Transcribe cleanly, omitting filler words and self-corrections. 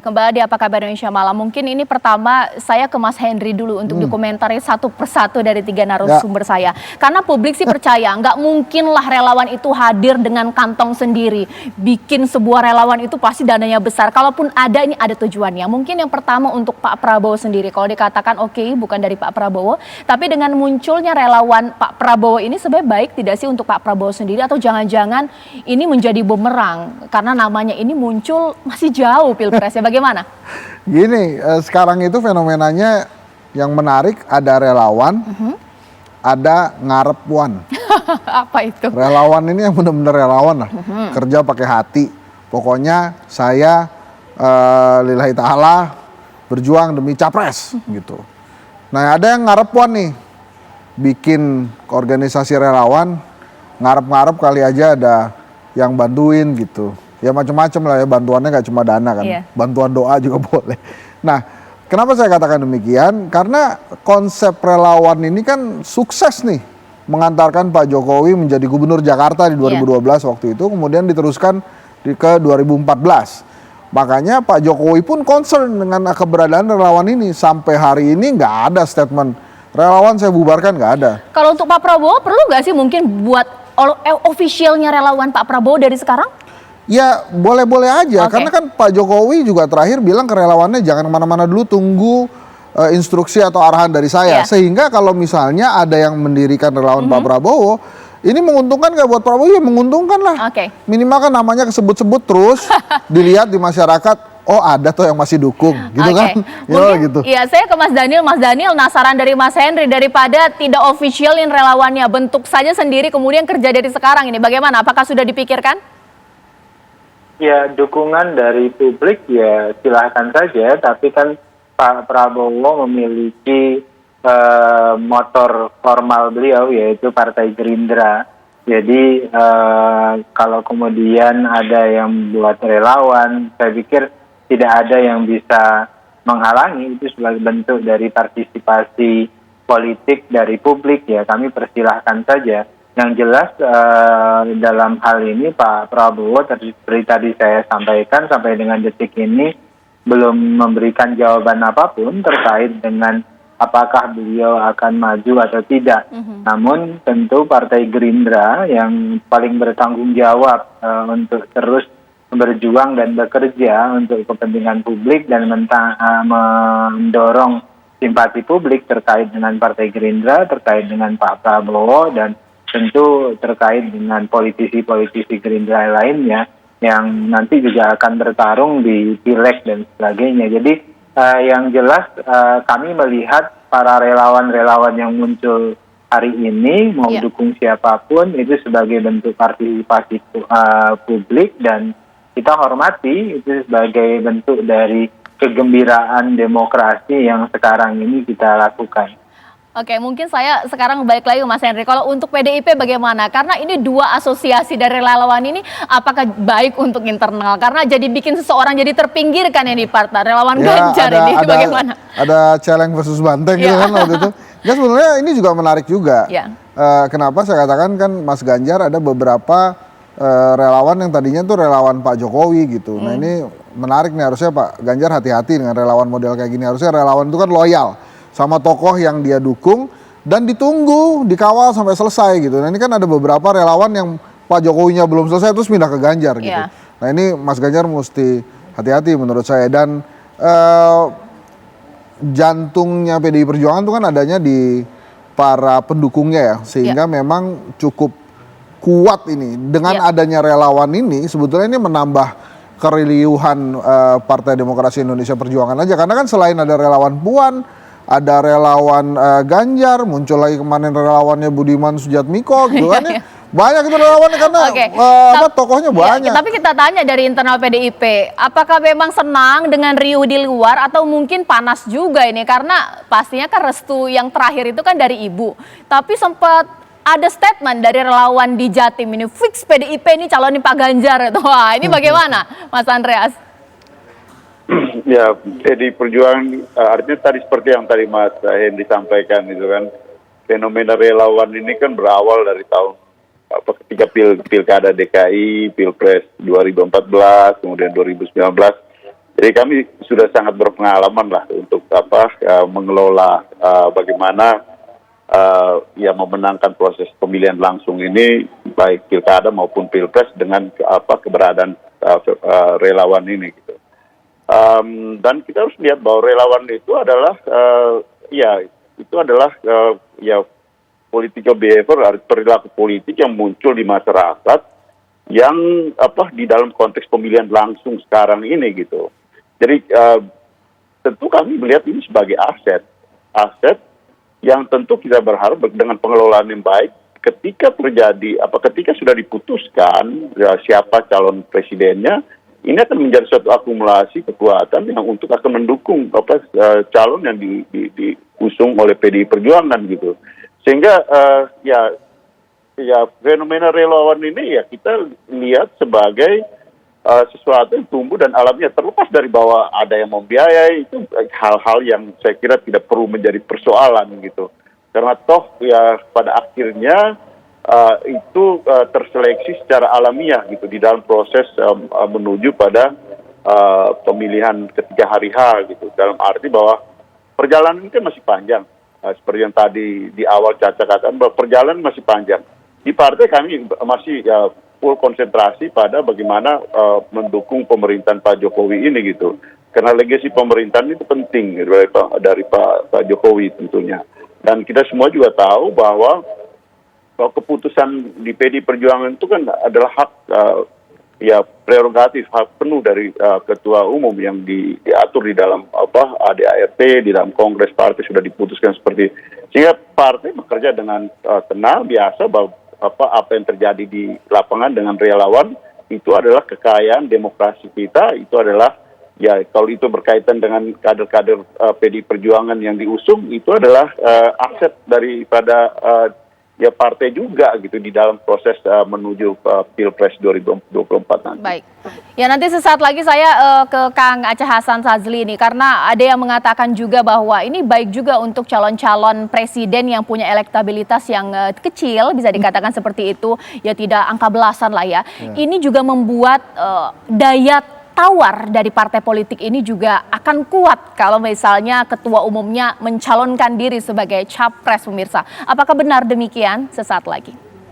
kembali di Apa Kabar Indonesia Malam. Mungkin ini pertama saya ke Mas Henry dulu untuk dikomentari satu persatu dari 3 narasumber saya. Karena publik sih percaya, nggak mungkinlah relawan itu hadir dengan kantong sendiri. Bikin sebuah relawan itu pasti dananya besar. Kalaupun ada, ini ada tujuannya. Mungkin yang pertama untuk Pak Prabowo sendiri. Kalau dikatakan oke, bukan dari Pak Prabowo. Tapi dengan munculnya relawan Pak Prabowo ini sebenarnya baik tidak sih untuk Pak Prabowo sendiri? Atau jangan-jangan ini menjadi bumerang? Karena namanya ini muncul masih jauh pilpresnya, bagaimana? Gini, sekarang itu fenomenanya yang menarik ada relawan, ada ngarepwan. Apa itu? Relawan ini yang benar-benar relawan lah, kerja pakai hati. Pokoknya saya lillahi ta'ala berjuang demi capres gitu. Nah ada yang ngarepwan nih, bikin organisasi relawan, ngarep-ngarep kali aja ada yang bantuin gitu. Ya macam-macam lah ya, bantuannya nggak cuma dana kan, bantuan doa juga boleh. Nah, kenapa saya katakan demikian? Karena konsep relawan ini kan sukses nih, mengantarkan Pak Jokowi menjadi gubernur Jakarta di 2012 waktu itu, kemudian diteruskan ke 2014. Makanya Pak Jokowi pun concern dengan keberadaan relawan ini. Sampai hari ini nggak ada statement relawan saya bubarkan, nggak ada. Kalau untuk Pak Prabowo perlu nggak sih mungkin buat officialnya relawan Pak Prabowo dari sekarang? Ya boleh-boleh aja, karena kan Pak Jokowi juga terakhir bilang ke relawannya jangan kemana-mana dulu, tunggu instruksi atau arahan dari saya. Sehingga kalau misalnya ada yang mendirikan relawan Pak Prabowo, ini menguntungkan nggak buat Prabowo? Ya menguntungkan lah. Minimal kan namanya kesebut-sebut terus, dilihat di masyarakat, oh ada tuh yang masih dukung, gitu kan? Mungkin, gitu. Iya, saya ke Mas Daniel nasaran dari Mas Henry, daripada tidak officialin relawannya, bentuk saja sendiri kemudian kerja dari sekarang ini, bagaimana? Apakah sudah dipikirkan? Ya, dukungan dari publik ya silahkan saja, tapi kan Pak Prabowo memiliki motor formal beliau yaitu Partai Gerindra. Jadi kalau kemudian ada yang buat relawan, saya pikir tidak ada yang bisa menghalangi, itu sebagai bentuk dari partisipasi politik dari publik ya, kami persilahkan saja. Yang jelas dalam hal ini Pak Prabowo seperti tadi saya sampaikan sampai dengan detik ini belum memberikan jawaban apapun terkait dengan apakah beliau akan maju atau tidak. Namun tentu Partai Gerindra yang paling bertanggung jawab untuk terus berjuang dan bekerja untuk kepentingan publik dan mendorong simpati publik terkait dengan Partai Gerindra, terkait dengan Pak Prabowo, dan tentu terkait dengan politisi-politisi Gerindra lainnya yang nanti juga akan bertarung di Pileg dan sebagainya. Jadi yang jelas kami melihat para relawan-relawan yang muncul hari ini mau dukung siapapun itu sebagai bentuk partisipasi publik, dan kita hormati itu sebagai bentuk dari kegembiraan demokrasi yang sekarang ini kita lakukan. Oke, mungkin saya sekarang balik lagi ke Mas Henry. Kalau untuk PDIP bagaimana? Karena ini dua asosiasi dari relawan ini, apakah baik untuk internal? Karena jadi bikin seseorang jadi terpinggirkan ya di partai relawan Ganjar ini. Bagaimana? Ada celeng versus banteng gitu kan waktu itu. Ya sebenarnya ini juga menarik juga. Kenapa saya katakan kan Mas Ganjar ada beberapa relawan yang tadinya tuh relawan Pak Jokowi gitu. Nah ini menarik nih, harusnya Pak Ganjar hati-hati dengan relawan model kayak gini. Harusnya relawan itu kan loyal sama tokoh yang dia dukung dan ditunggu, dikawal sampai selesai gitu. Nah ini kan ada beberapa relawan yang Pak Jokowinya belum selesai terus pindah ke Ganjar gitu. Nah ini Mas Ganjar mesti hati-hati menurut saya. Dan jantungnya PDI Perjuangan itu kan adanya di para pendukungnya ya. Sehingga memang cukup kuat ini. Dengan adanya relawan ini sebetulnya ini menambah keriliuhan Partai Demokrasi Indonesia Perjuangan aja. Karena kan selain ada relawan Puan, ada relawan Ganjar, muncul lagi kemarin relawannya Budiman Sujatmiko gitu kan ya. Banyak itu relawannya karena tokohnya banyak. Tapi kita tanya dari internal PDIP, apakah memang senang dengan riuh di luar atau mungkin panas juga ini? Karena pastinya kan restu yang terakhir itu kan dari Ibu. Tapi sempat ada statement dari relawan di Jatim ini, fix PDIP ini calonin Pak Ganjar. Wah ini bagaimana Mas Andreas? Ya, PDI Perjuangan artinya tadi seperti yang tadi Mas Hendy sampaikan itu kan, fenomena relawan ini kan berawal dari tahun ketika pilkada DKI, Pilpres 2014, kemudian 2019, Jadi kami sudah sangat berpengalaman lah untuk mengelola bagaimana ya memenangkan proses pemilihan langsung ini, baik pilkada maupun pilpres dengan keberadaan relawan ini gitu. Dan kita harus lihat bahwa relawan itu adalah political behavior, perilaku politik yang muncul di masyarakat yang di dalam konteks pemilihan langsung sekarang ini gitu. Jadi tentu kami melihat ini sebagai aset yang tentu kita berharap dengan pengelolaan yang baik ketika sudah diputuskan siapa calon presidennya, ini akan menjadi suatu akumulasi kekuatan yang untuk akan mendukung calon yang diusung oleh PDI Perjuangan gitu. Sehingga fenomena relawan ini ya kita lihat sebagai sesuatu yang tumbuh dan alamiah, terlepas dari bahwa ada yang membiayai, itu hal-hal yang saya kira tidak perlu menjadi persoalan gitu. Karena toh ya pada akhirnya itu terseleksi secara alamiah gitu di dalam proses menuju pada pemilihan ketika hari H gitu. Dalam arti bahwa perjalanan ini kan masih panjang. Seperti yang tadi di awal Caca katakan bahwa perjalanan masih panjang. Di partai kami masih full konsentrasi pada bagaimana mendukung pemerintahan Pak Jokowi ini gitu. Karena legasi pemerintahan itu penting gitu, dari Pak Jokowi tentunya. Dan kita semua juga tahu bahwa keputusan di PDI Perjuangan itu kan adalah hak prerogatif, hak penuh dari ketua umum yang diatur di dalam ADART, di dalam Kongres Partai sudah diputuskan seperti, sehingga partai bekerja dengan tenang biasa bahwa apa yang terjadi di lapangan dengan relawan itu adalah kekayaan demokrasi kita, itu adalah ya kalau itu berkaitan dengan kader-kader PDI Perjuangan yang diusung, itu adalah aset daripada partai juga gitu di dalam proses menuju Pilpres 2024 nanti. Baik. Ya nanti sesaat lagi saya ke Kang Aceh Hasan Sazili ini, karena ada yang mengatakan juga bahwa ini baik juga untuk calon-calon presiden yang punya elektabilitas yang kecil, bisa dikatakan seperti itu, ya tidak angka belasan lah ya. Ini juga membuat daya tawar dari partai politik ini juga akan kuat kalau misalnya ketua umumnya mencalonkan diri sebagai capres, pemirsa. Apakah benar demikian? Sesaat lagi.